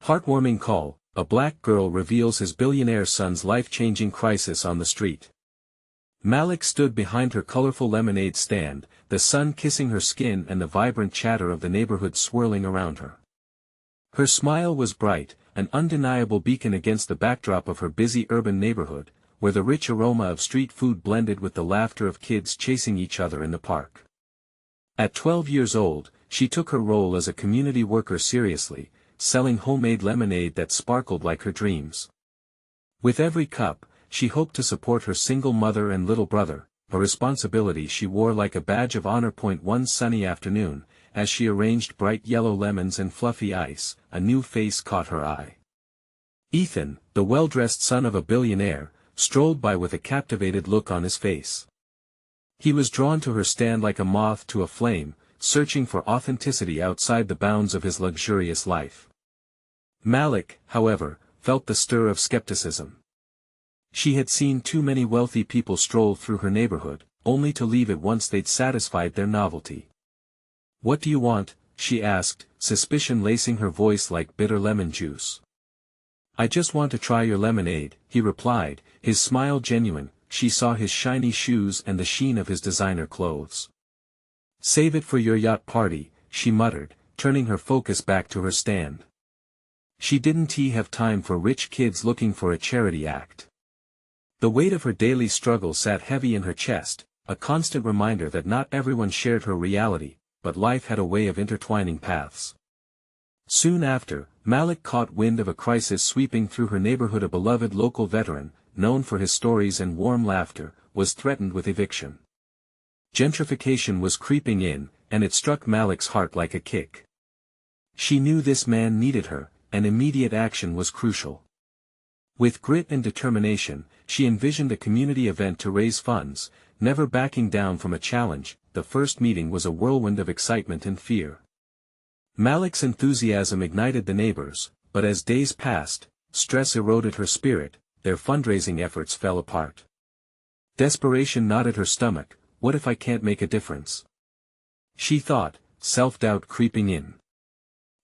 Heartwarming call, a black girl reveals his billionaire son's life-changing crisis on the street. Malik stood behind her colorful lemonade stand, the sun kissing her skin and the vibrant chatter of the neighborhood swirling around her. Her smile was bright, an undeniable beacon against the backdrop of her busy urban neighborhood, where the rich aroma of street food blended with the laughter of kids chasing each other in the park. At 12 years old, she took her role as a community worker seriously, selling homemade lemonade that sparkled like her dreams. With every cup, she hoped to support her single mother and little brother, a responsibility she wore like a badge of honor. One sunny afternoon, as she arranged bright yellow lemons and fluffy ice, a new face caught her eye. Ethan, the well-dressed son of a billionaire, strolled by with a captivated look on his face. He was drawn to her stand like a moth to a flame, searching for authenticity outside the bounds of his luxurious life. Malik, however, felt the stir of skepticism. She had seen too many wealthy people stroll through her neighborhood, only to leave it once they'd satisfied their novelty. "What do you want?" she asked, suspicion lacing her voice like bitter lemon juice. "I just want to try your lemonade," he replied, his smile genuine. She saw his shiny shoes and the sheen of his designer clothes. "Save it for your yacht party," she muttered, turning her focus back to her stand. She didn't have time for rich kids looking for a charity act. The weight of her daily struggle sat heavy in her chest, a constant reminder that not everyone shared her reality, but life had a way of intertwining paths. Soon after, Malik caught wind of a crisis sweeping through her neighborhood. A beloved local veteran, known for his stories and warm laughter, was threatened with eviction. Gentrification was creeping in, and it struck Malik's heart like a kick. She knew this man needed her, and immediate action was crucial. With grit and determination, she envisioned a community event to raise funds, never backing down from a challenge. The first meeting was a whirlwind of excitement and fear. Malik's enthusiasm ignited the neighbors, but as days passed, stress eroded her spirit, their fundraising efforts fell apart. Desperation knotted her stomach. What if I can't make a difference? She thought, self-doubt creeping in.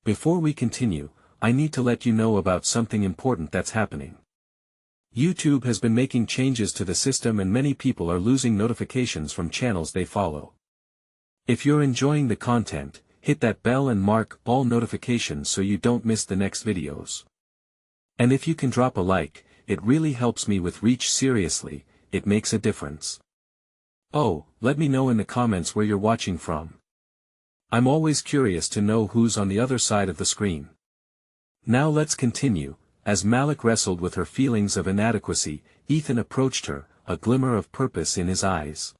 Before we continue, I need to let you know about something important that's happening. YouTube has been making changes to the system and many people are losing notifications from channels they follow. If you're enjoying the content, hit that bell and mark all notifications so you don't miss the next videos. And if you can drop a like, it really helps me with reach. Seriously, it makes a difference. Oh, let me know in the comments where you're watching from. I'm always curious to know who's on the other side of the screen. Now let's continue. As Malik wrestled with her feelings of inadequacy, Ethan approached her, a glimmer of purpose in his eyes.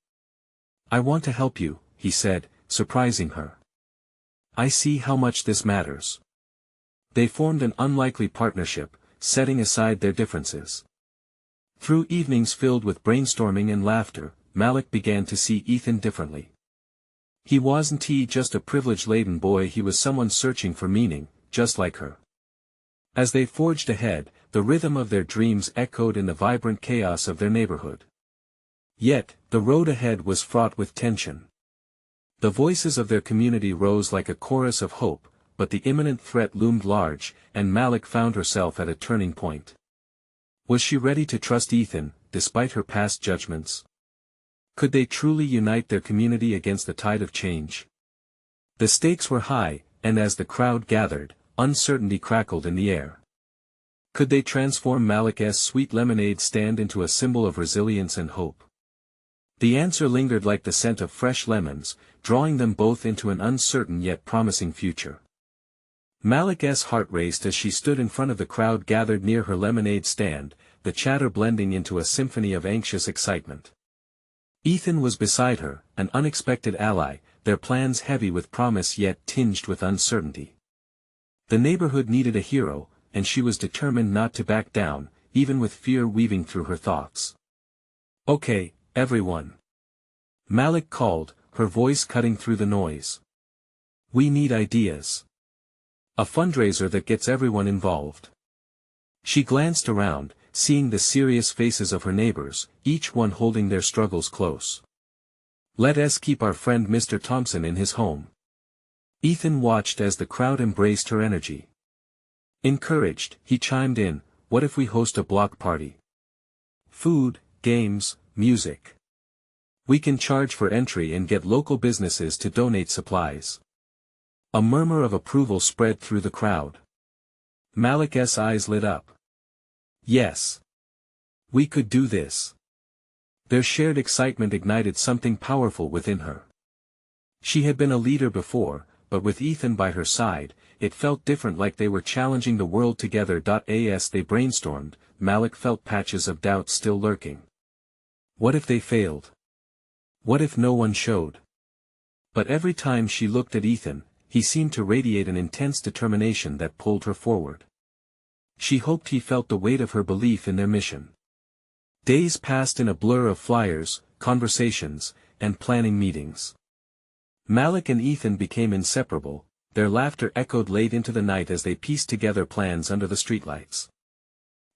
"I want to help you," he said, surprising her. "I see how much this matters." They formed an unlikely partnership, setting aside their differences. Through evenings filled with brainstorming and laughter, Malik began to see Ethan differently. He wasn't just a privilege-laden boy, he was someone searching for meaning, just like her. As they forged ahead, the rhythm of their dreams echoed in the vibrant chaos of their neighborhood. Yet, the road ahead was fraught with tension. The voices of their community rose like a chorus of hope, but the imminent threat loomed large, and Malik found herself at a turning point. Was she ready to trust Ethan, despite her past judgments? Could they truly unite their community against the tide of change? The stakes were high, and as the crowd gathered, uncertainty crackled in the air. Could they transform Malik's sweet lemonade stand into a symbol of resilience and hope? The answer lingered like the scent of fresh lemons, drawing them both into an uncertain yet promising future. Malik's heart raced as she stood in front of the crowd gathered near her lemonade stand, the chatter blending into a symphony of anxious excitement. Ethan was beside her, an unexpected ally, their plans heavy with promise yet tinged with uncertainty. The neighborhood needed a hero, and she was determined not to back down, even with fear weaving through her thoughts. "Okay, everyone," Malik called, her voice cutting through the noise. "We need ideas. A fundraiser that gets everyone involved." She glanced around, seeing the serious faces of her neighbors, each one holding their struggles close. "Let's keep our friend Mr. Thompson in his home." Ethan watched as the crowd embraced her energy. Encouraged, he chimed in, what if we host a block party? Food, games, music. We can charge for entry and get local businesses to donate supplies. A murmur of approval spread through the crowd. Malik's eyes lit up. Yes. We could do this. Their shared excitement ignited something powerful within her. She had been a leader before, but with Ethan by her side, it felt different, like they were challenging the world together. As they brainstormed, Malik felt patches of doubt still lurking. What if they failed? What if no one showed? But every time she looked at Ethan, he seemed to radiate an intense determination that pulled her forward. She hoped he felt the weight of her belief in their mission. Days passed in a blur of flyers, conversations, and planning meetings. Malik and Ethan became inseparable, their laughter echoed late into the night as they pieced together plans under the streetlights.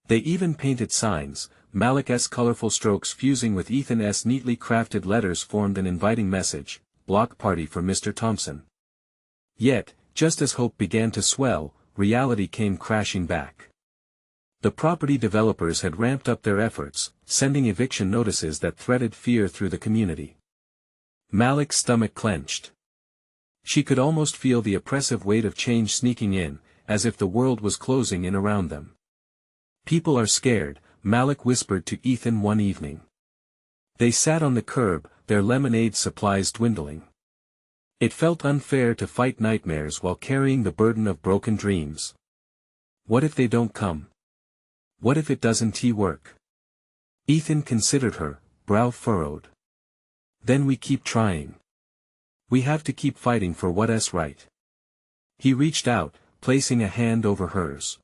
They even painted signs. Malik's colorful strokes fusing with Ethan's neatly crafted letters formed an inviting message, block party for Mr. Thompson. Yet, just as hope began to swell, reality came crashing back. The property developers had ramped up their efforts, sending eviction notices that threaded fear through the community. Malik's stomach clenched. She could almost feel the oppressive weight of change sneaking in, as if the world was closing in around them. People are scared, Malik whispered to Ethan one evening. They sat on the curb, their lemonade supplies dwindling. It felt unfair to fight nightmares while carrying the burden of broken dreams. What if they don't come? What if it doesn't work? Ethan considered her, brow furrowed. Then we keep trying. We have to keep fighting for what's right. He reached out, placing a hand over hers.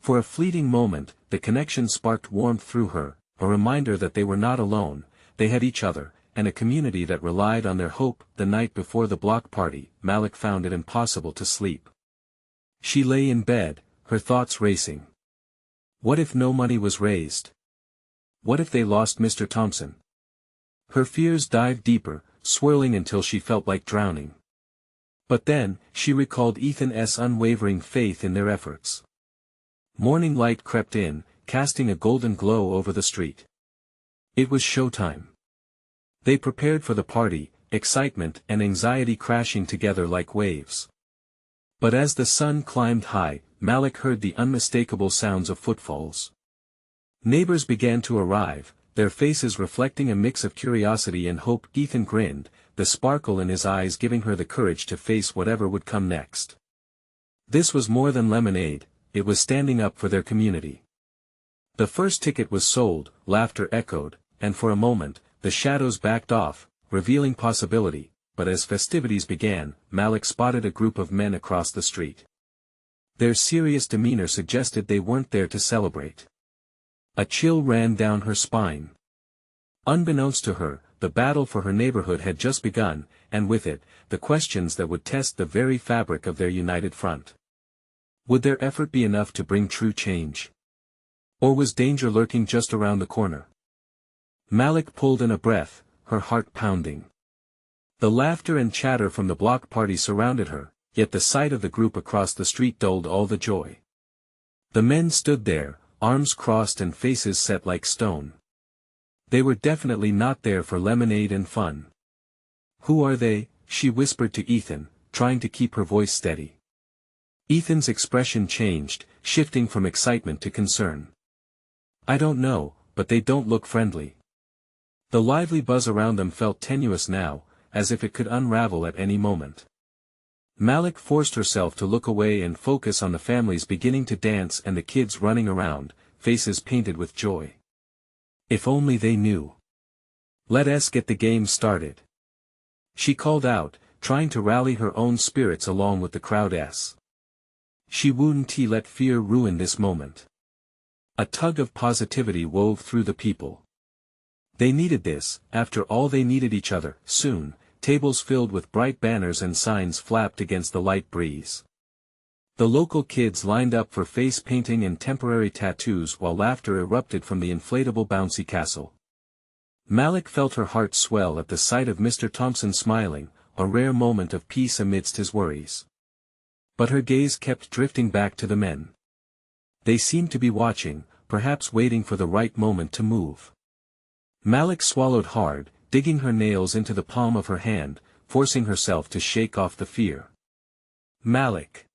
For a fleeting moment, the connection sparked warmth through her, a reminder that they were not alone, they had each other, and a community that relied on their hope. The night before the block party, Malik found it impossible to sleep. She lay in bed, her thoughts racing. What if no money was raised? What if they lost Mr. Thompson? Her fears dived deeper, swirling until she felt like drowning. But then, she recalled Ethan's unwavering faith in their efforts. Morning light crept in, casting a golden glow over the street. It was showtime. They prepared for the party, excitement and anxiety crashing together like waves. But as the sun climbed high, Malik heard the unmistakable sounds of footfalls. Neighbors began to arrive, their faces reflecting a mix of curiosity and hope. Ethan grinned, the sparkle in his eyes giving her the courage to face whatever would come next. This was more than lemonade, it was standing up for their community. The first ticket was sold, laughter echoed, and for a moment, the shadows backed off, revealing possibility, but as festivities began, Malik spotted a group of men across the street. Their serious demeanor suggested they weren't there to celebrate. A chill ran down her spine. Unbeknownst to her, the battle for her neighborhood had just begun, and with it, the questions that would test the very fabric of their united front. Would their effort be enough to bring true change? Or was danger lurking just around the corner? Malik pulled in a breath, her heart pounding. The laughter and chatter from the block party surrounded her, yet the sight of the group across the street dulled all the joy. The men stood there, arms crossed and faces set like stone. They were definitely not there for lemonade and fun. Who are they? She whispered to Ethan, trying to keep her voice steady. Ethan's expression changed, shifting from excitement to concern. I don't know, but they don't look friendly. The lively buzz around them felt tenuous now, as if it could unravel at any moment. Malik forced herself to look away and focus on the families beginning to dance and the kids running around, faces painted with joy. If only they knew. Let's get the game started. She called out, trying to rally her own spirits along with the crowd's. She wouldn't let fear ruin this moment. A tug of positivity wove through the people. They needed this, after all they needed each other. Soon, tables filled with bright banners and signs flapped against the light breeze. The local kids lined up for face painting and temporary tattoos while laughter erupted from the inflatable bouncy castle. Malik felt her heart swell at the sight of Mr. Thompson smiling, a rare moment of peace amidst his worries. But her gaze kept drifting back to the men. They seemed to be watching, perhaps waiting for the right moment to move. Malik swallowed hard, digging her nails into the palm of her hand, forcing herself to shake off the fear. "Malik!"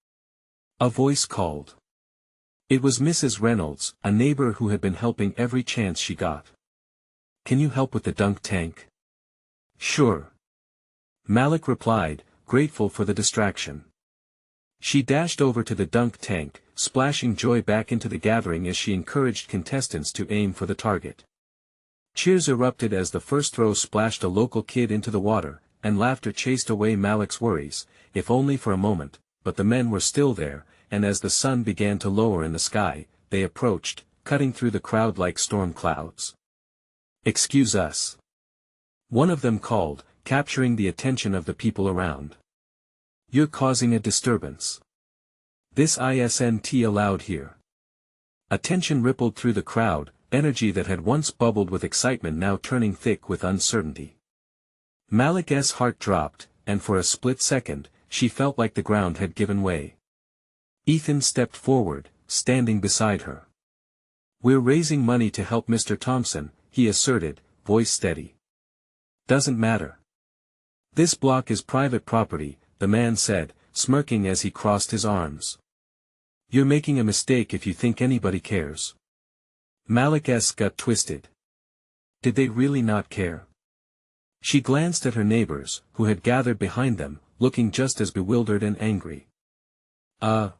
A voice called. It was Mrs. Reynolds, a neighbor who had been helping every chance she got. "Can you help with the dunk tank?" "Sure." Malik replied, grateful for the distraction. She dashed over to the dunk tank, splashing joy back into the gathering as she encouraged contestants to aim for the target. Cheers erupted as the first throw splashed a local kid into the water, and laughter chased away Malik's worries, if only for a moment, but the men were still there, and as the sun began to lower in the sky, they approached, cutting through the crowd like storm clouds. "Excuse us." One of them called, capturing the attention of the people around. "You're causing a disturbance. This isn't allowed here." Attention rippled through the crowd, energy that had once bubbled with excitement now turning thick with uncertainty. Malik's heart dropped, and for a split second, she felt like the ground had given way. Ethan stepped forward, standing beside her. "We're raising money to help Mr. Thompson," he asserted, voice steady. "Doesn't matter. This block is private property," the man said, smirking as he crossed his arms. "You're making a mistake if you think anybody cares." Malik's gut twisted. Did they really not care? She glanced at her neighbors, who had gathered behind them, looking just as bewildered and angry.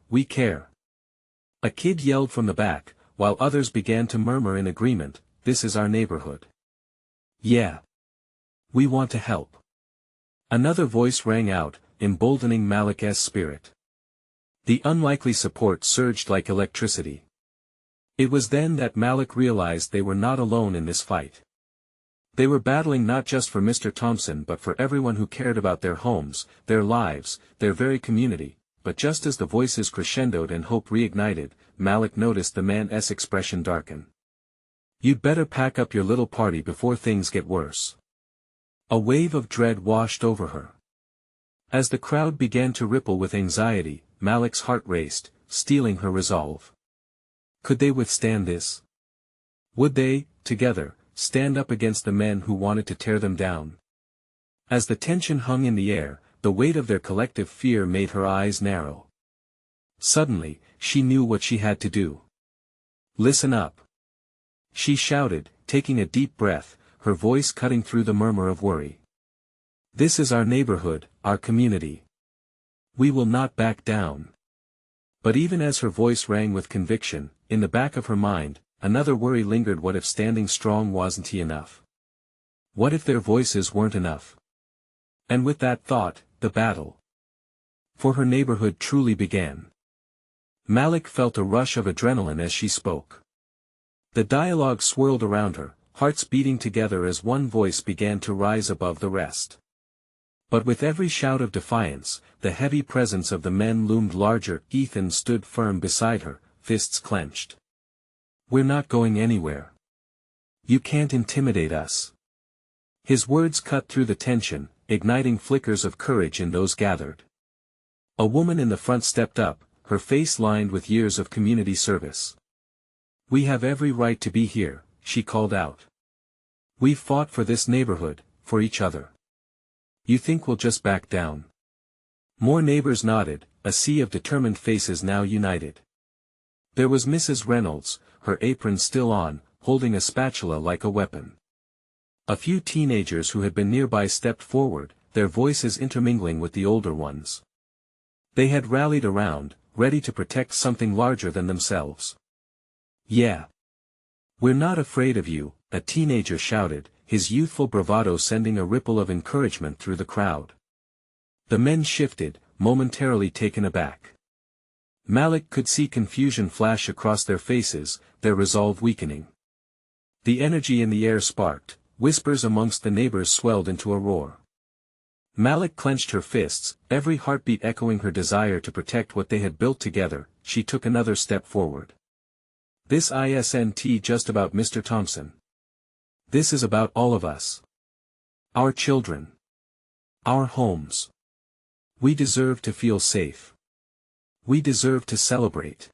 We care." A kid yelled from the back, while others began to murmur in agreement, "This is our neighborhood." "Yeah. We want to help." Another voice rang out, emboldening Malik's spirit. The unlikely support surged like electricity. It was then that Malik realized they were not alone in this fight. They were battling not just for Mr. Thompson but for everyone who cared about their homes, their lives, their very community. But just as the voices crescendoed and hope reignited, Malik noticed the man's expression darken. "You'd better pack up your little party before things get worse." A wave of dread washed over her. As the crowd began to ripple with anxiety, Malik's heart raced, stealing her resolve. Could they withstand this? Would they, together, stand up against the men who wanted to tear them down? As the tension hung in the air, the weight of their collective fear made her eyes narrow. Suddenly, she knew what she had to do. "Listen up!" she shouted, taking a deep breath, her voice cutting through the murmur of worry. "This is our neighborhood, our community. We will not back down." But even as her voice rang with conviction, in the back of her mind, another worry lingered. What if standing strong wasn't enough? What if their voices weren't enough? And with that thought, the battle for her neighborhood truly began. Malik felt a rush of adrenaline as she spoke. The dialogue swirled around her, hearts beating together as one voice began to rise above the rest. But with every shout of defiance, the heavy presence of the men loomed larger. Ethan stood firm beside her, fists clenched. "We're not going anywhere. You can't intimidate us." His words cut through the tension, igniting flickers of courage in those gathered. A woman in the front stepped up, her face lined with years of community service. "We have every right to be here," she called out. "We've fought for this neighborhood, for each other. You think we'll just back down?" More neighbors nodded, a sea of determined faces now united. There was Mrs. Reynolds, her apron still on, holding a spatula like a weapon. A few teenagers who had been nearby stepped forward, their voices intermingling with the older ones. They had rallied around, ready to protect something larger than themselves. "Yeah. We're not afraid of you," a teenager shouted, his youthful bravado sending a ripple of encouragement through the crowd. The men shifted, momentarily taken aback. Malik could see confusion flash across their faces, their resolve weakening. The energy in the air sparked, whispers amongst the neighbors swelled into a roar. Malik clenched her fists, every heartbeat echoing her desire to protect what they had built together. She took another step forward. "This isn't just about Mr. Thompson. This is about all of us. Our children. Our homes. We deserve to feel safe. We deserve to celebrate."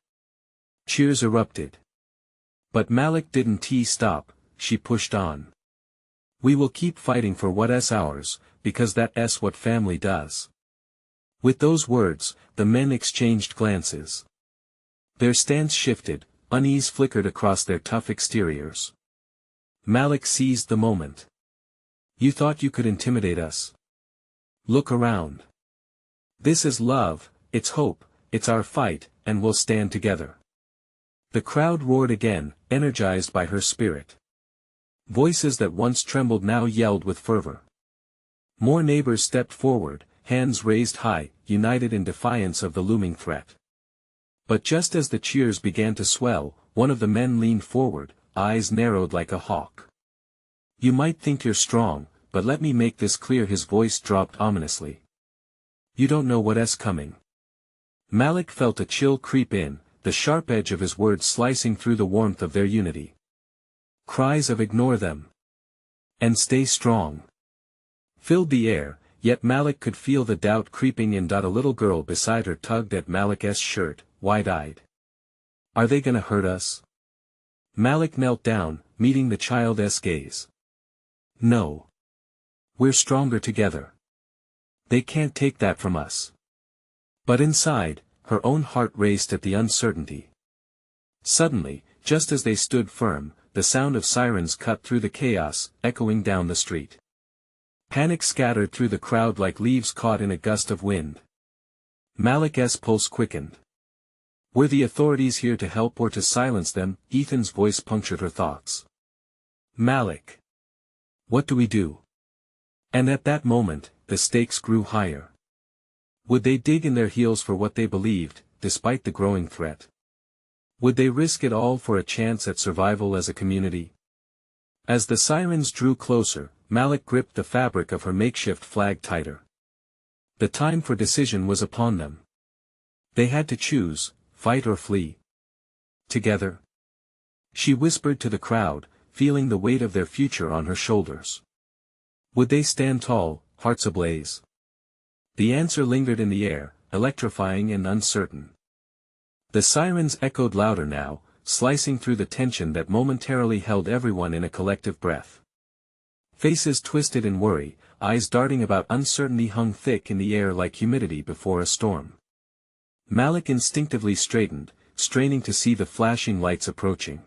Cheers erupted. But Malik didn't stop, she pushed on. We will keep fighting for what's ours, because that's what family does. With those words, the men exchanged glances. Their stance shifted, unease flickered across their tough exteriors. Malik seized the moment. You thought you could intimidate us? Look around. This is love, it's hope, it's our fight, and we'll stand together. The crowd roared again, energized by her spirit. Voices that once trembled now yelled with fervor. More neighbors stepped forward, hands raised high, united in defiance of the looming threat. But just as the cheers began to swell, one of the men leaned forward, eyes narrowed like a hawk. You might think you're strong, but let me make this clear. His voice dropped ominously. You don't know what's coming. Malik felt a chill creep in, the sharp edge of his words slicing through the warmth of their unity. Cries of ignore them. And stay strong filled the air, yet Malik could feel the doubt creeping in. A little girl beside her tugged at Malik's shirt, wide-eyed. Are they gonna hurt us? Malik knelt down, meeting the child's gaze. No. We're stronger together. They can't take that from us. But inside, her own heart raced at the uncertainty. Suddenly, just as they stood firm, the sound of sirens cut through the chaos, echoing down the street. Panic scattered through the crowd like leaves caught in a gust of wind. Malik's pulse quickened. Were the authorities here to help or to silence them? Ethan's voice punctured her thoughts. Malik. What do we do? And at that moment, the stakes grew higher. Would they dig in their heels for what they believed, despite the growing threat? Would they risk it all for a chance at survival as a community? As the sirens drew closer, Malik gripped the fabric of her makeshift flag tighter. The time for decision was upon them. They had to choose, fight or flee. Together. She whispered to the crowd, feeling the weight of their future on her shoulders. Would they stand tall, hearts ablaze? The answer lingered in the air, electrifying and uncertain. The sirens echoed louder now, slicing through the tension that momentarily held everyone in a collective breath. Faces twisted in worry, eyes darting about uncertainty hung thick in the air like humidity before a storm. Malik instinctively straightened, straining to see the flashing lights approaching.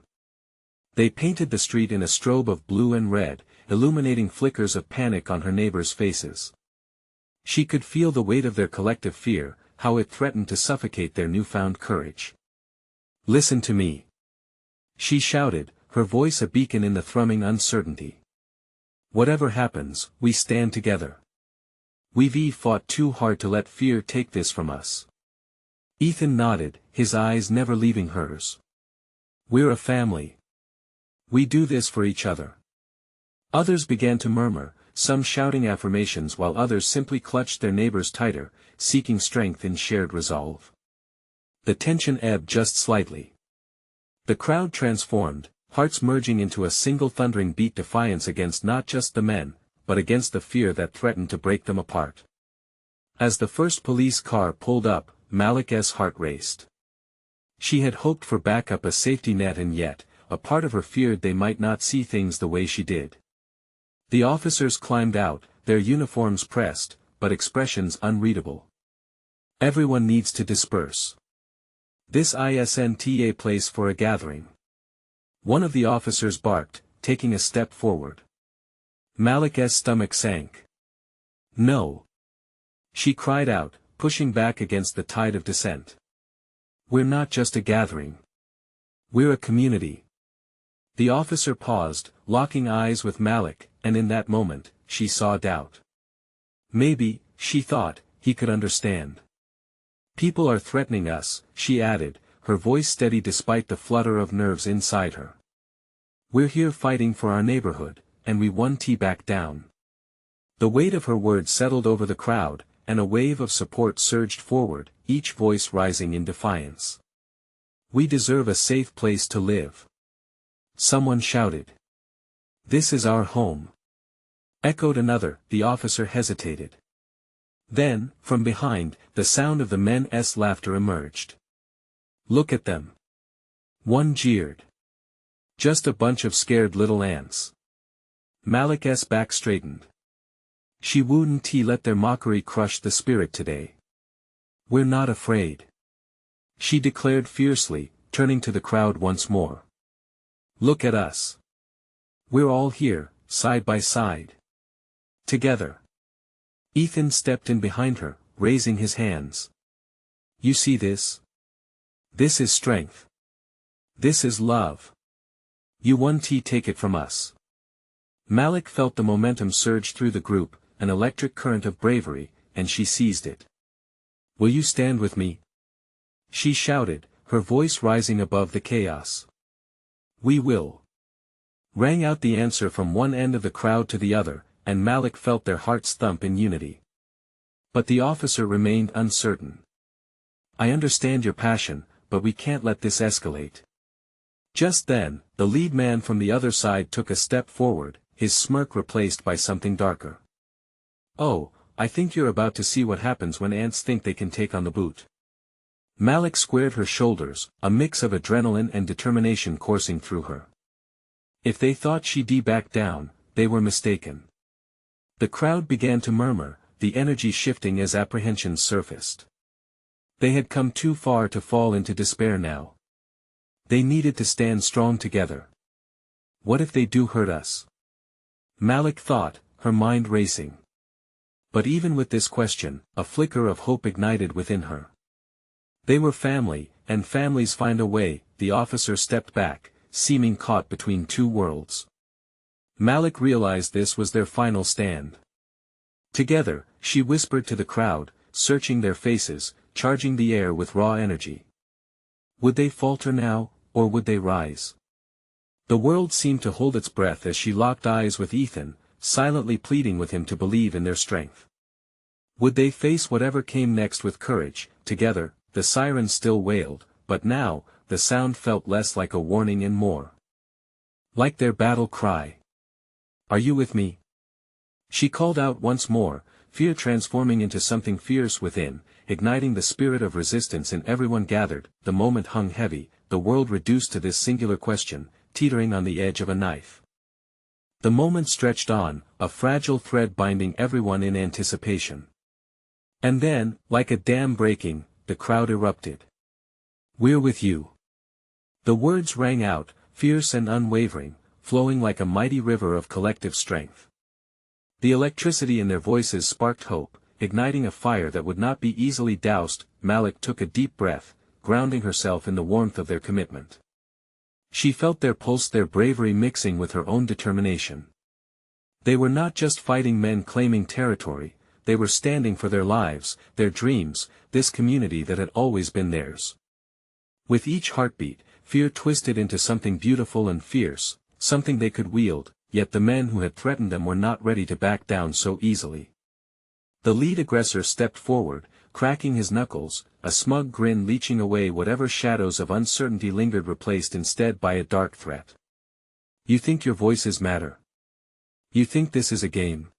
They painted the street in a strobe of blue and red, illuminating flickers of panic on her neighbors' faces. She could feel the weight of their collective fear, how it threatened to suffocate their newfound courage. Listen to me. She shouted, her voice a beacon in the thrumming uncertainty. Whatever happens, we stand together. We've fought too hard to let fear take this from us. Ethan nodded, his eyes never leaving hers. We're a family. We do this for each other. Others began to murmur, some shouting affirmations while others simply clutched their neighbors tighter, seeking strength in shared resolve. The tension ebbed just slightly. The crowd transformed, hearts merging into a single thundering beat, defiance against not just the men, but against the fear that threatened to break them apart. As the first police car pulled up, Malik's heart raced. She had hoped for backup, a safety net, and yet, a part of her feared they might not see things the way she did. The officers climbed out, their uniforms pressed, but expressions unreadable. Everyone needs to disperse. This isn't a place for a gathering. One of the officers barked, taking a step forward. Malik's stomach sank. No. She cried out, pushing back against the tide of dissent. We're not just a gathering. We're a community. The officer paused, locking eyes with Malik, and in that moment, she saw doubt. Maybe, she thought, he could understand. People are threatening us, she added, her voice steady despite the flutter of nerves inside her. We're here fighting for our neighborhood, and we won't back down. The weight of her words settled over the crowd, and a wave of support surged forward, each voice rising in defiance. We deserve a safe place to live. Someone shouted. This is our home. Echoed another. The officer hesitated. Then, from behind, the sound of the men's laughter emerged. Look at them. One jeered. Just a bunch of scared little ants. Malik's back straightened. She wouldn't let their mockery crush the spirit today. We're not afraid. She declared fiercely, turning to the crowd once more. Look at us. We're all here, side by side. Together. Ethan stepped in behind her, raising his hands. You see this? This is strength. This is love. You won't take it from us. Malik felt the momentum surge through the group, an electric current of bravery, and she seized it. Will you stand with me? She shouted, her voice rising above the chaos. We will. Rang out the answer from one end of the crowd to the other, and Malik felt their hearts thump in unity. But the officer remained uncertain. I understand your passion, but we can't let this escalate. Just then, the lead man from the other side took a step forward, his smirk replaced by something darker. Oh, I think you're about to see what happens when ants think they can take on the boot. Malik squared her shoulders, a mix of adrenaline and determination coursing through her. If they thought she'd back down, they were mistaken. The crowd began to murmur, the energy shifting as apprehensions surfaced. They had come too far to fall into despair now. They needed to stand strong together. What if they do hurt us? Malik thought, her mind racing. But even with this question, a flicker of hope ignited within her. They were family, and families find a way. The officer stepped back, seeming caught between two worlds. Malik realized this was their final stand. Together, she whispered to the crowd, searching their faces, charging the air with raw energy. Would they falter now, or would they rise? The world seemed to hold its breath as she locked eyes with Ethan, silently pleading with him to believe in their strength. Would they face whatever came next with courage? Together, the sirens still wailed, but now, the sound felt less like a warning and more like their battle cry. Are you with me? She called out once more, fear transforming into something fierce within, igniting the spirit of resistance in everyone gathered. The moment hung heavy, the world reduced to this singular question, teetering on the edge of a knife. The moment stretched on, a fragile thread binding everyone in anticipation. And then, like a dam breaking, the crowd erupted. We're with you. The words rang out, fierce and unwavering, flowing like a mighty river of collective strength. The electricity in their voices sparked hope, igniting a fire that would not be easily doused. Malik took a deep breath, grounding herself in the warmth of their commitment. She felt their pulse, their bravery mixing with her own determination. They were not just fighting men claiming territory, they were standing for their lives, their dreams, this community that had always been theirs. With each heartbeat, fear twisted into something beautiful and fierce, something they could wield, yet the men who had threatened them were not ready to back down so easily. The lead aggressor stepped forward, cracking his knuckles, a smug grin leeching away whatever shadows of uncertainty lingered, replaced instead by a dark threat. You think your voices matter? You think this is a game?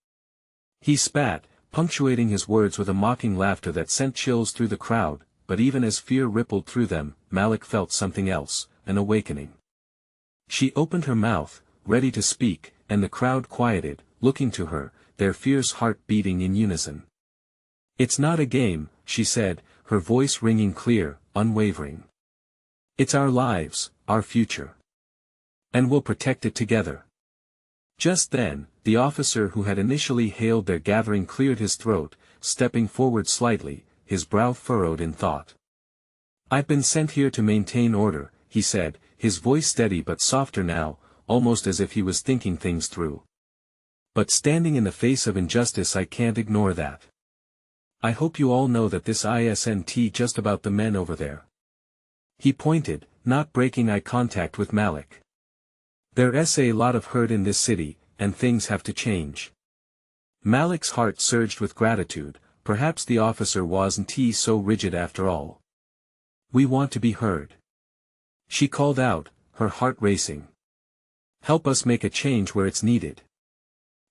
He spat, punctuating his words with a mocking laughter that sent chills through the crowd, but even as fear rippled through them, Malik felt something else, an awakening. She opened her mouth, ready to speak, and the crowd quieted, looking to her, their fierce heart beating in unison. It's not a game, she said, her voice ringing clear, unwavering. It's our lives, our future. And we'll protect it together. Just then, the officer who had initially hailed their gathering cleared his throat, stepping forward slightly, his brow furrowed in thought. I've been sent here to maintain order, he said, his voice steady but softer now, almost as if he was thinking things through. But standing in the face of injustice, I can't ignore that. I hope you all know that this isn't just about the men over there. He pointed, not breaking eye contact with Malik. There's a lot of hurt in this city, and things have to change. Malik's heart surged with gratitude, perhaps the officer wasn't so rigid after all. We want to be heard. She called out, her heart racing. Help us make a change where it's needed.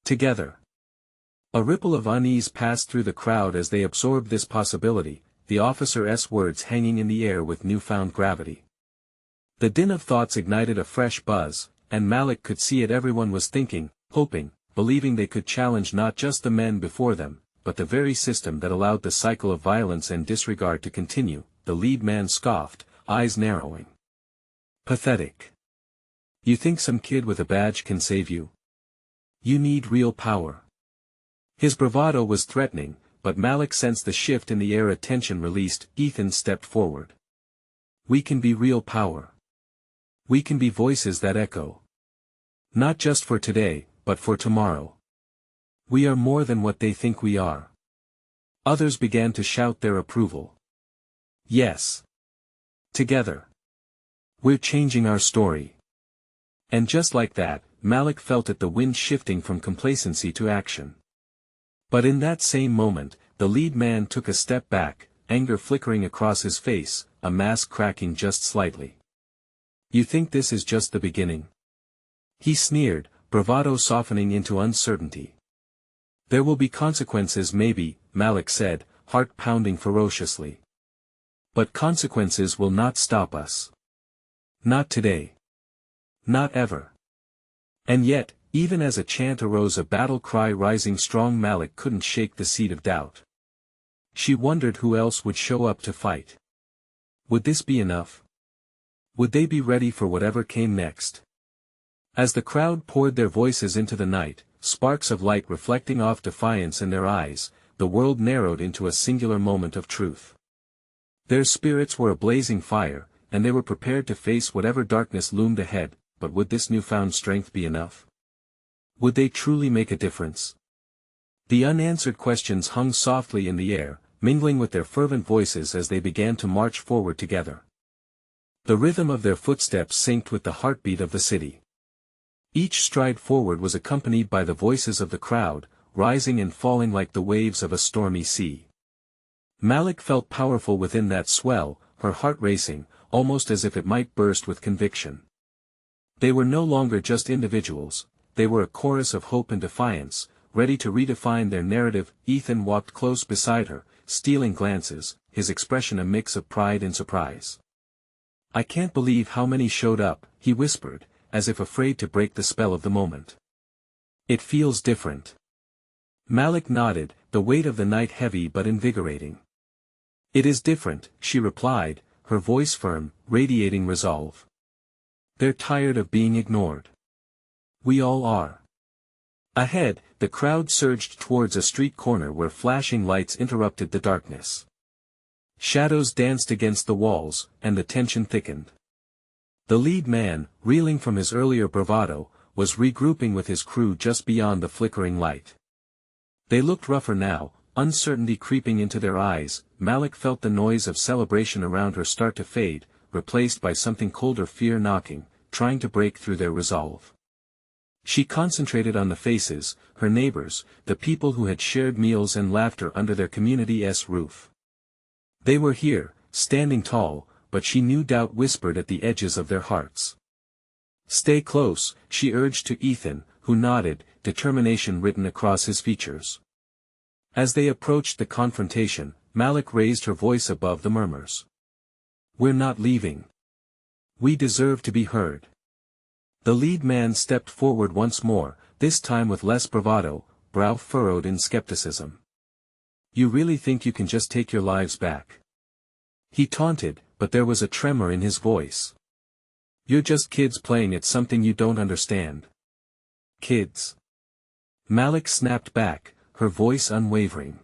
Together. A ripple of unease passed through the crowd as they absorbed this possibility, the officer's words hanging in the air with newfound gravity. The din of thoughts ignited a fresh buzz, and Malik could see it. Everyone was thinking, hoping, believing they could challenge not just the men before them, but the very system that allowed the cycle of violence and disregard to continue. The lead man scoffed, eyes narrowing. Pathetic. You think some kid with a badge can save you? You need real power. His bravado was threatening, but Malik sensed the shift in the air. A tension released. Ethan stepped forward. We can be real power. We can be voices that echo. Not just for today, but for tomorrow. We are more than what they think we are. Others began to shout their approval. Yes. Together. We're changing our story. And just like that, Malik felt it, the wind shifting from complacency to action. But in that same moment, the lead man took a step back, anger flickering across his face, a mask cracking just slightly. You think this is just the beginning? He sneered, bravado softening into uncertainty. There will be consequences maybe, Malik said, heart pounding ferociously. But consequences will not stop us. Not today. Not ever. And yet, even as a chant arose, a battle cry rising strong, Malik couldn't shake the seed of doubt. She wondered who else would show up to fight. Would this be enough? Would they be ready for whatever came next? As the crowd poured their voices into the night, sparks of light reflecting off defiance in their eyes, the world narrowed into a singular moment of truth. Their spirits were a blazing fire, and they were prepared to face whatever darkness loomed ahead, but would this newfound strength be enough? Would they truly make a difference? The unanswered questions hung softly in the air, mingling with their fervent voices as they began to march forward together. The rhythm of their footsteps synced with the heartbeat of the city. Each stride forward was accompanied by the voices of the crowd, rising and falling like the waves of a stormy sea. Malik felt powerful within that swell, her heart racing, almost as if it might burst with conviction. They were no longer just individuals, they were a chorus of hope and defiance, ready to redefine their narrative. Ethan walked close beside her, stealing glances, his expression a mix of pride and surprise. I can't believe how many showed up, he whispered, as if afraid to break the spell of the moment. It feels different. Malik nodded, the weight of the night heavy but invigorating. It is different, she replied, her voice firm, radiating resolve. They're tired of being ignored. We all are. Ahead, the crowd surged towards a street corner where flashing lights interrupted the darkness. Shadows danced against the walls, and the tension thickened. The lead man, reeling from his earlier bravado, was regrouping with his crew just beyond the flickering light. They looked rougher now, uncertainty creeping into their eyes. Malik felt the noise of celebration around her start to fade, replaced by something colder, fear knocking, trying to break through their resolve. She concentrated on the faces, her neighbors, the people who had shared meals and laughter under their community's roof. They were here, standing tall, but she knew doubt whispered at the edges of their hearts. Stay close, she urged to Ethan, who nodded, determination written across his features. As they approached the confrontation, Malik raised her voice above the murmurs. We're not leaving. We deserve to be heard. The lead man stepped forward once more, this time with less bravado, brow furrowed in skepticism. You really think you can just take your lives back? He taunted, but there was a tremor in his voice. You're just kids playing at something you don't understand. Kids. Malik snapped back, her voice unwavering.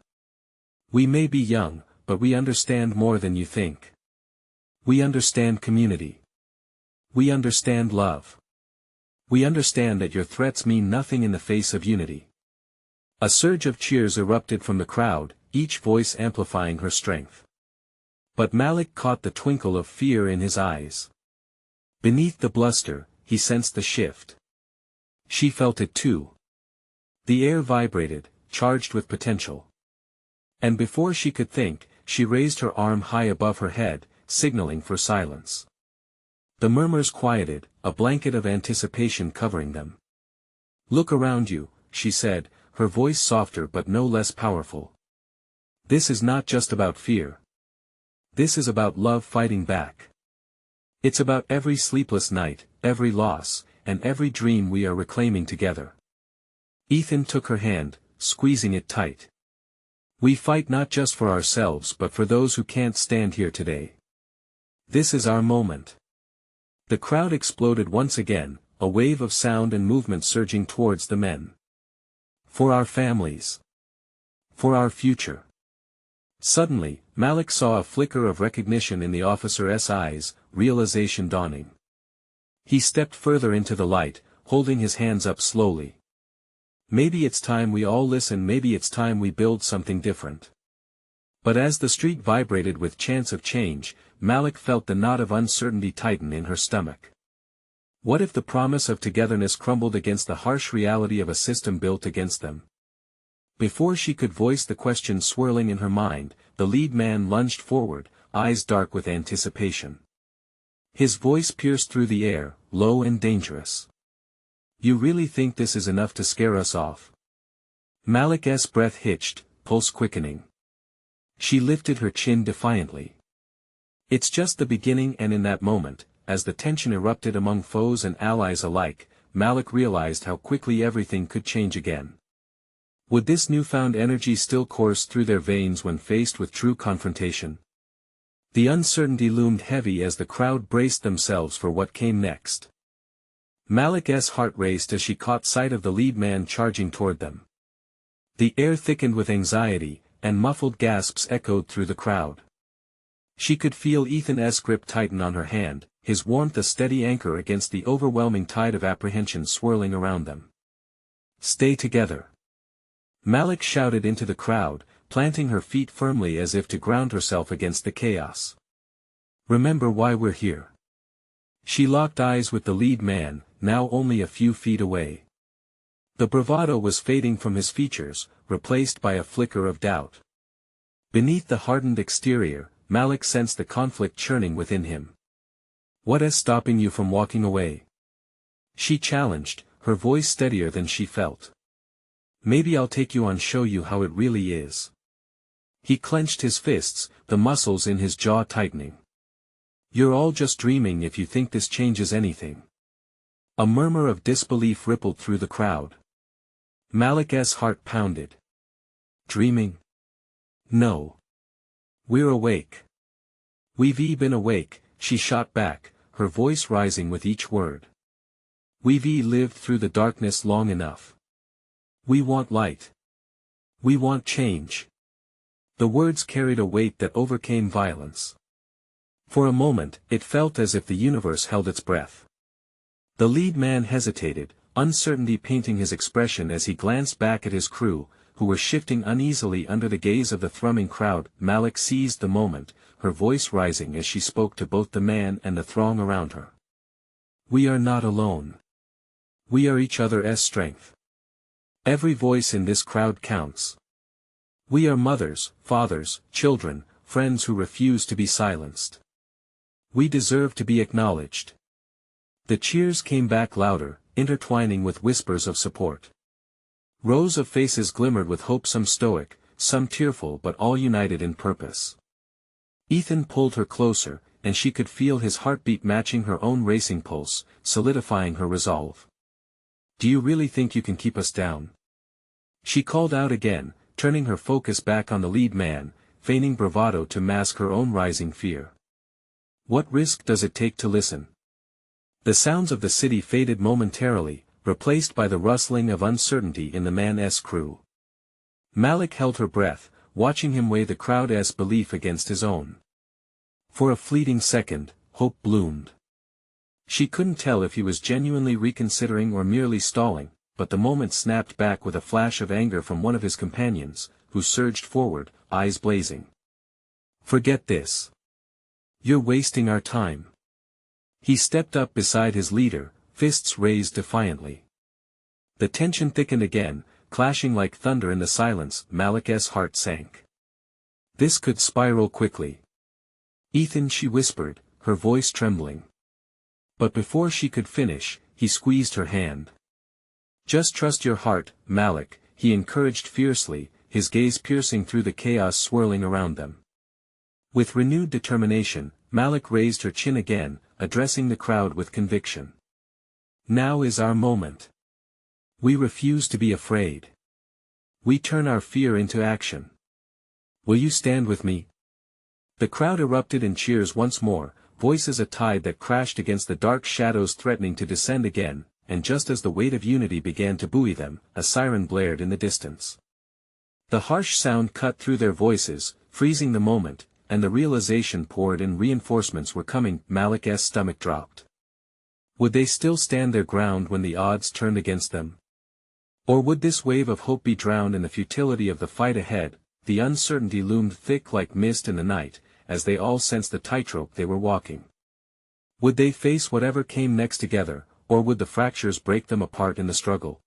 We may be young, but we understand more than you think. We understand community. We understand love. We understand that your threats mean nothing in the face of unity. A surge of cheers erupted from the crowd, each voice amplifying her strength. But Malik caught the twinkle of fear in his eyes. Beneath the bluster, he sensed the shift. She felt it too. The air vibrated, charged with potential. And before she could think, she raised her arm high above her head, signaling for silence. The murmurs quieted, a blanket of anticipation covering them. Look around you, she said, her voice softer but no less powerful. This is not just about fear. This is about love fighting back. It's about every sleepless night, every loss, and every dream we are reclaiming together. Ethan took her hand, squeezing it tight. We fight not just for ourselves but for those who can't stand here today. This is our moment. The crowd exploded once again, a wave of sound and movement surging towards the men. For our families. For our future. Suddenly, Malik saw a flicker of recognition in the officer's eyes, realization dawning. He stepped further into the light, holding his hands up slowly. Maybe it's time we all listen, maybe it's time we build something different. But as the street vibrated with chants of change, Malik felt the knot of uncertainty tighten in her stomach. What if the promise of togetherness crumbled against the harsh reality of a system built against them? Before she could voice the question swirling in her mind, the lead man lunged forward, eyes dark with anticipation. His voice pierced through the air, low and dangerous. You really think this is enough to scare us off? Malik's breath hitched, pulse quickening. She lifted her chin defiantly. It's just the beginning, and in that moment, as the tension erupted among foes and allies alike, Malik realized how quickly everything could change again. Would this newfound energy still course through their veins when faced with true confrontation? The uncertainty loomed heavy as the crowd braced themselves for what came next. Malik's heart raced as she caught sight of the lead man charging toward them. The air thickened with anxiety, and muffled gasps echoed through the crowd. She could feel Ethan's grip tighten on her hand, his warmth a steady anchor against the overwhelming tide of apprehension swirling around them. Stay together. Malik shouted into the crowd, planting her feet firmly as if to ground herself against the chaos. Remember why we're here. She locked eyes with the lead man, now only a few feet away. The bravado was fading from his features, replaced by a flicker of doubt. Beneath the hardened exterior, Malik sensed the conflict churning within him. What is stopping you from walking away? She challenged, her voice steadier than she felt. Maybe I'll take you on, show you how it really is. He clenched his fists, the muscles in his jaw tightening. You're all just dreaming if you think this changes anything. A murmur of disbelief rippled through the crowd. Malik's heart pounded. Dreaming? No. We're awake. We've been awake, she shot back, her voice rising with each word. We've lived through the darkness long enough. We want light. We want change. The words carried a weight that overcame violence. For a moment, it felt as if the universe held its breath. The lead man hesitated, uncertainty painting his expression as he glanced back at his crew, who were shifting uneasily under the gaze of the thrumming crowd. Malik seized the moment, her voice rising as she spoke to both the man and the throng around her. We are not alone. We are each other's strength. Every voice in this crowd counts. We are mothers, fathers, children, friends who refuse to be silenced. We deserve to be acknowledged. The cheers came back louder, intertwining with whispers of support. Rows of faces glimmered with hope, some stoic, some tearful, but all united in purpose. Ethan pulled her closer, and she could feel his heartbeat matching her own racing pulse, solidifying her resolve. Do you really think you can keep us down? She called out again, turning her focus back on the lead man, feigning bravado to mask her own rising fear. What risk does it take to listen? The sounds of the city faded momentarily, replaced by the rustling of uncertainty in the man's crew. Malik held her breath, watching him weigh the crowd's belief against his own. For a fleeting second, hope bloomed. She couldn't tell if he was genuinely reconsidering or merely stalling, but the moment snapped back with a flash of anger from one of his companions, who surged forward, eyes blazing. Forget this. You're wasting our time. He stepped up beside his leader, fists raised defiantly. The tension thickened again, clashing like thunder in the silence. Malik's heart sank. This could spiral quickly. Ethan, she whispered, her voice trembling. But before she could finish, he squeezed her hand. Just trust your heart, Malik, he encouraged fiercely, his gaze piercing through the chaos swirling around them. With renewed determination, Malik raised her chin again, addressing the crowd with conviction. Now is our moment. We refuse to be afraid. We turn our fear into action. Will you stand with me? The crowd erupted in cheers once more, voices a tide that crashed against the dark shadows threatening to descend again, and just as the weight of unity began to buoy them, a siren blared in the distance. The harsh sound cut through their voices, freezing the moment, and the realization poured in reinforcements were coming. Malik's stomach dropped. Would they still stand their ground when the odds turned against them? Or would this wave of hope be drowned in the futility of the fight ahead? The uncertainty loomed thick like mist in the night, as they all sensed the tightrope they were walking. Would they face whatever came next together, or would the fractures break them apart in the struggle?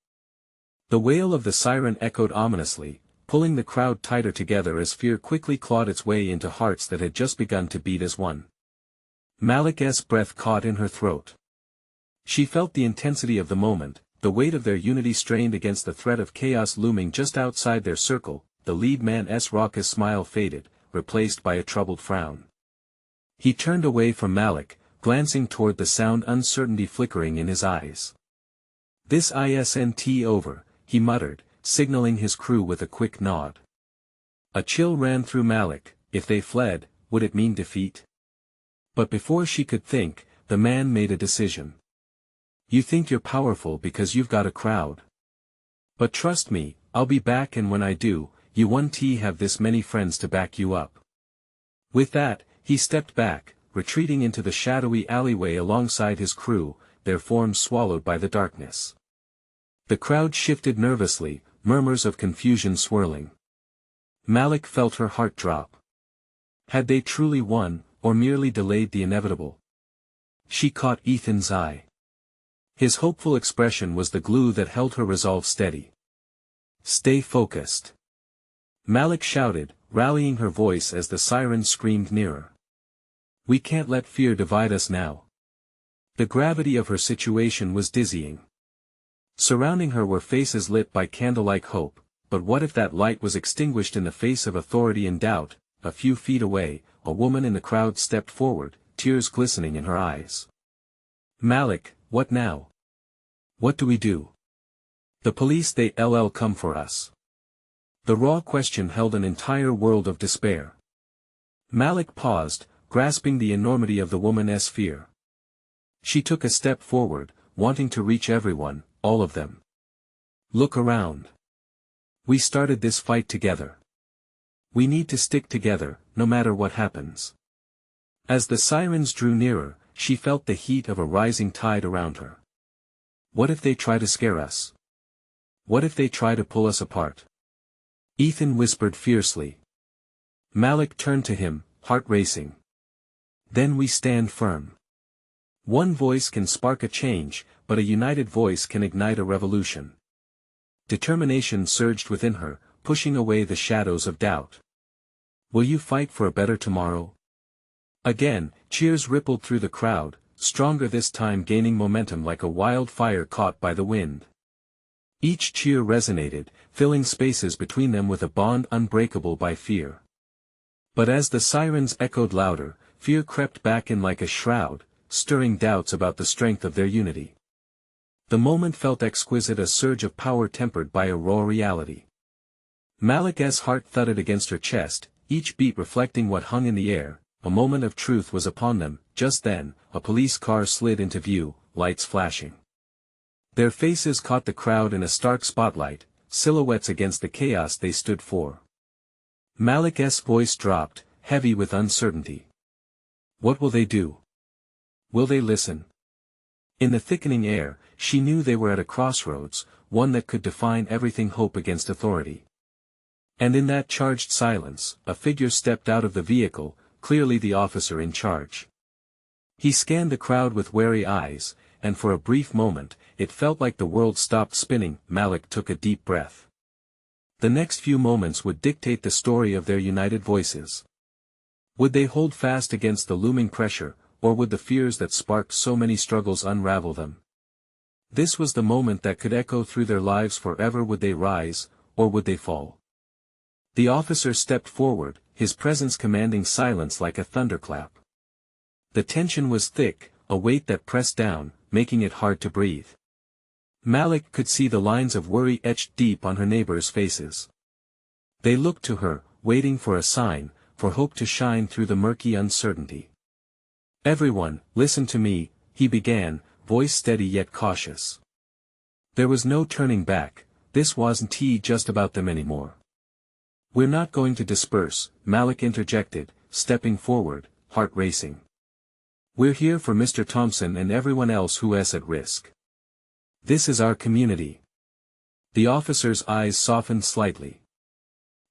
The wail of the siren echoed ominously, pulling the crowd tighter together as fear quickly clawed its way into hearts that had just begun to beat as one. Malik's breath caught in her throat. She felt the intensity of the moment, the weight of their unity strained against the threat of chaos looming just outside their circle. The lead man's raucous smile faded, replaced by a troubled frown. He turned away from Malik, glancing toward the sound, uncertainty flickering in his eyes. This isn't over, he muttered, signaling his crew with a quick nod. A chill ran through Malik. If they fled, would it mean defeat? But before she could think, the man made a decision. You think you're powerful because you've got a crowd. But trust me, I'll be back, and when I do, you won't have this many friends to back you up. With that, he stepped back, retreating into the shadowy alleyway alongside his crew, their forms swallowed by the darkness. The crowd shifted nervously, murmurs of confusion swirling. Malik felt her heart drop. Had they truly won, or merely delayed the inevitable? She caught Ethan's eye. His hopeful expression was the glue that held her resolve steady. Stay focused. Malik shouted, rallying her voice as the siren screamed nearer. We can't let fear divide us now. The gravity of her situation was dizzying. Surrounding her were faces lit by candle-like hope, but what if that light was extinguished in the face of authority and doubt? A few feet away, a woman in the crowd stepped forward, tears glistening in her eyes. Malik, what now? What do we do? The police, they'll come for us. The raw question held an entire world of despair. Malik paused, grasping the enormity of the woman's fear. She took a step forward, wanting to reach everyone, all of them. Look around. We started this fight together. We need to stick together, no matter what happens. As the sirens drew nearer, she felt the heat of a rising tide around her. What if they try to scare us? What if they try to pull us apart? Ethan whispered fiercely. Malik turned to him, heart racing. Then we stand firm. One voice can spark a change, but a united voice can ignite a revolution. Determination surged within her, pushing away the shadows of doubt. Will you fight for a better tomorrow? Again, cheers rippled through the crowd, stronger this time, gaining momentum like a wildfire caught by the wind. Each cheer resonated, filling spaces between them with a bond unbreakable by fear. But as the sirens echoed louder, fear crept back in like a shroud, stirring doubts about the strength of their unity. The moment felt exquisite, a surge of power tempered by a raw reality. Malik's heart thudded against her chest, each beat reflecting what hung in the air. A moment of truth was upon them. Just then, a police car slid into view, lights flashing. Their faces caught the crowd in a stark spotlight, silhouettes against the chaos they stood for. Malik's voice dropped, heavy with uncertainty. What will they do? Will they listen? In the thickening air, she knew they were at a crossroads, one that could define everything: hope against authority. And in that charged silence, a figure stepped out of the vehicle, clearly the officer in charge. He scanned the crowd with wary eyes, and for a brief moment, it felt like the world stopped spinning. Malik took a deep breath. The next few moments would dictate the story of their united voices. Would they hold fast against the looming pressure, or would the fears that sparked so many struggles unravel them? This was the moment that could echo through their lives forever. Would they rise, or would they fall? The officer stepped forward, his presence commanding silence like a thunderclap. The tension was thick, a weight that pressed down, making it hard to breathe. Malik could see the lines of worry etched deep on her neighbors' faces. They looked to her, waiting for a sign, for hope to shine through the murky uncertainty. "Everyone, listen to me," he began, voice steady yet cautious. There was no turning back, this wasn't just about them anymore. "We're not going to disperse," Malik interjected, stepping forward, heart racing. "We're here for Mr. Thompson and everyone else who is at risk. This is our community." The officer's eyes softened slightly.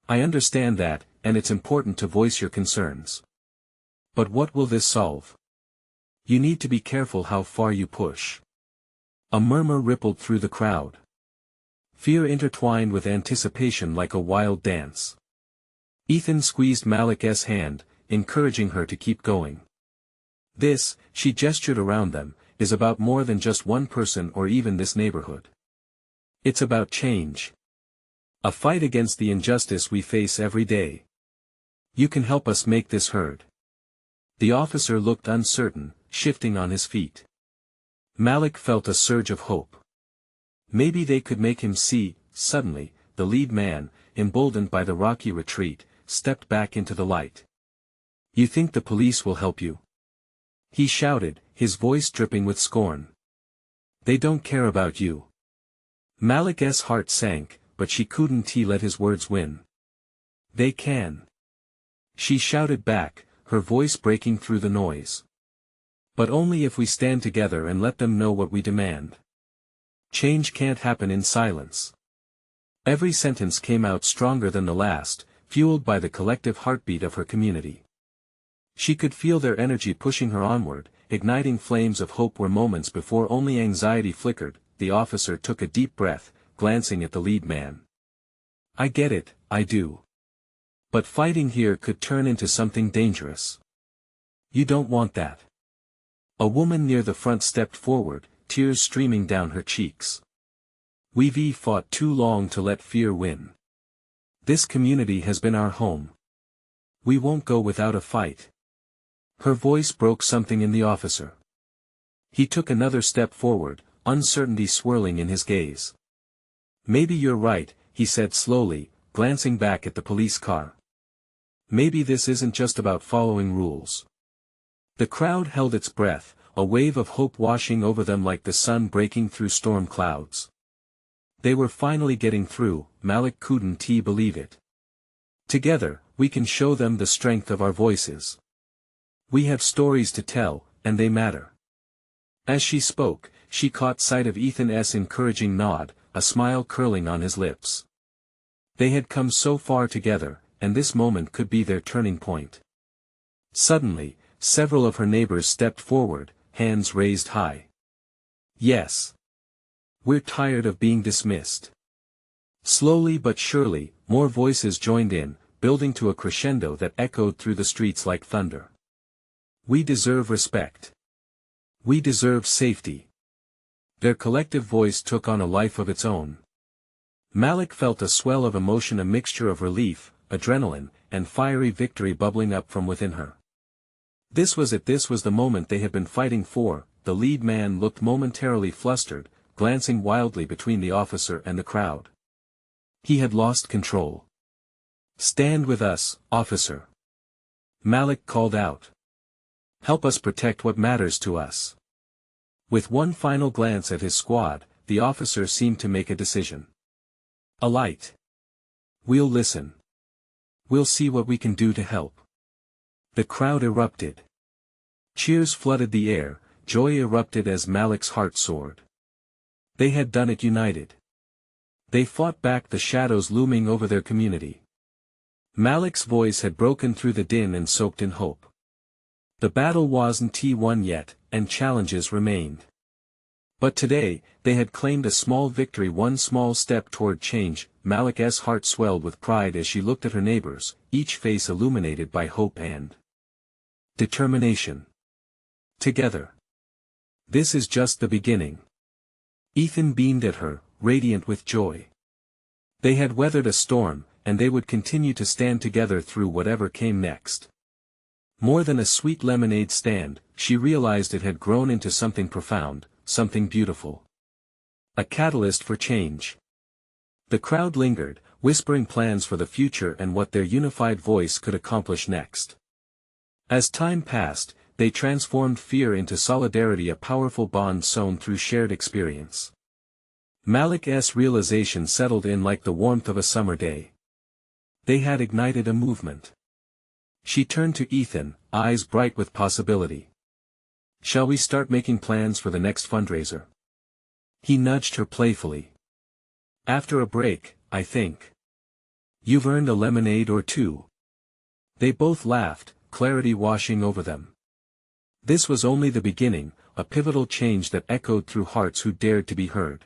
"I understand that, and it's important to voice your concerns. But what will this solve? You need to be careful how far you push." A murmur rippled through the crowd. Fear intertwined with anticipation like a wild dance. Ethan squeezed Malik's hand, encouraging her to keep going. "This," she gestured around them, "is about more than just one person or even this neighborhood. It's about change. A fight against the injustice we face every day. You can help us make this heard." The officer looked uncertain, shifting on his feet. Malik felt a surge of hope. Maybe they could make him see. Suddenly, the lead man, emboldened by the rocky retreat, stepped back into the light. "You think the police will help you?" he shouted, his voice dripping with scorn. "They don't care about you." Malik's heart sank, but she couldn't let his words win. "They can." She shouted back, her voice breaking through the noise. "But only if we stand together and let them know what we demand. Change can't happen in silence." Every sentence came out stronger than the last, fueled by the collective heartbeat of her community. She could feel their energy pushing her onward, igniting flames of hope where moments before only anxiety flickered. The officer took a deep breath, glancing at the lead man. "I get it, I do. But fighting here could turn into something dangerous. You don't want that." A woman near the front stepped forward, tears streaming down her cheeks. "We've fought too long to let fear win. This community has been our home. We won't go without a fight." Her voice broke something in the officer. He took another step forward, uncertainty swirling in his gaze. "Maybe you're right," he said slowly, glancing back at the police car. "Maybe this isn't just about following rules." The crowd held its breath, a wave of hope washing over them like the sun breaking through storm clouds. They were finally getting through. Malik couldn't believe it. "Together, we can show them the strength of our voices. We have stories to tell, and they matter." As she spoke, she caught sight of Ethan's encouraging nod, a smile curling on his lips. They had come so far together, and this moment could be their turning point. Suddenly, several of her neighbors stepped forward, hands raised high. "Yes. We're tired of being dismissed." Slowly but surely, more voices joined in, building to a crescendo that echoed through the streets like thunder. "We deserve respect. We deserve safety." Their collective voice took on a life of its own. Malik felt a swell of emotion, a mixture of relief, adrenaline, and fiery victory bubbling up from within her. This was it, this was the moment they had been fighting for. The lead man looked momentarily flustered, glancing wildly between the officer and the crowd. He had lost control. "Stand with us, officer," Malik called out. "Help us protect what matters to us." With one final glance at his squad, the officer seemed to make a decision. "A light. We'll listen. We'll see what we can do to help." The crowd erupted. Cheers flooded the air, joy erupted as Malik's heart soared. They had done it united. They fought back the shadows looming over their community. Malik's voice had broken through the din and soaked in hope. The battle wasn't won yet, and challenges remained. But today, they had claimed a small victory, one small step toward change. Malik's heart swelled with pride as she looked at her neighbors, each face illuminated by hope and determination. Together. This is just the beginning. Ethan beamed at her, radiant with joy. They had weathered a storm, and they would continue to stand together through whatever came next. More than a sweet lemonade stand, she realized it had grown into something profound, something beautiful. A catalyst for change. The crowd lingered, whispering plans for the future and what their unified voice could accomplish next. As time passed, they transformed fear into solidarity, a powerful bond sewn through shared experience. Malik's realization settled in like the warmth of a summer day. They had ignited a movement. She turned to Ethan, eyes bright with possibility. "Shall we start making plans for the next fundraiser?" He nudged her playfully. "After a break, I think. You've earned a lemonade or two." They both laughed, clarity washing over them. This was only the beginning, a pivotal change that echoed through hearts who dared to be heard.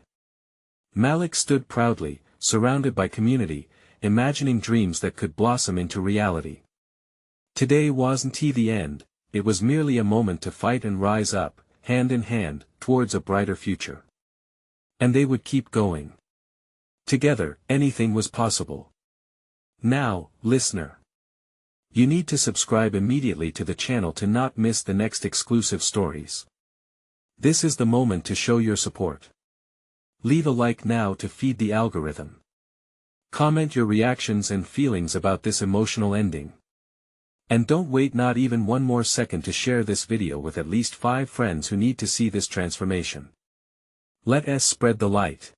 Malik stood proudly, surrounded by community, imagining dreams that could blossom into reality. Today wasn't the end, it was merely a moment to fight and rise up, hand in hand, towards a brighter future. And they would keep going. Together, anything was possible. Now, listener. You need to subscribe immediately to the channel to not miss the next exclusive stories. This is the moment to show your support. Leave a like now to feed the algorithm. Comment your reactions and feelings about this emotional ending. And don't wait not even one more second to share this video with at least 5 friends who need to see this transformation. Let us spread the light.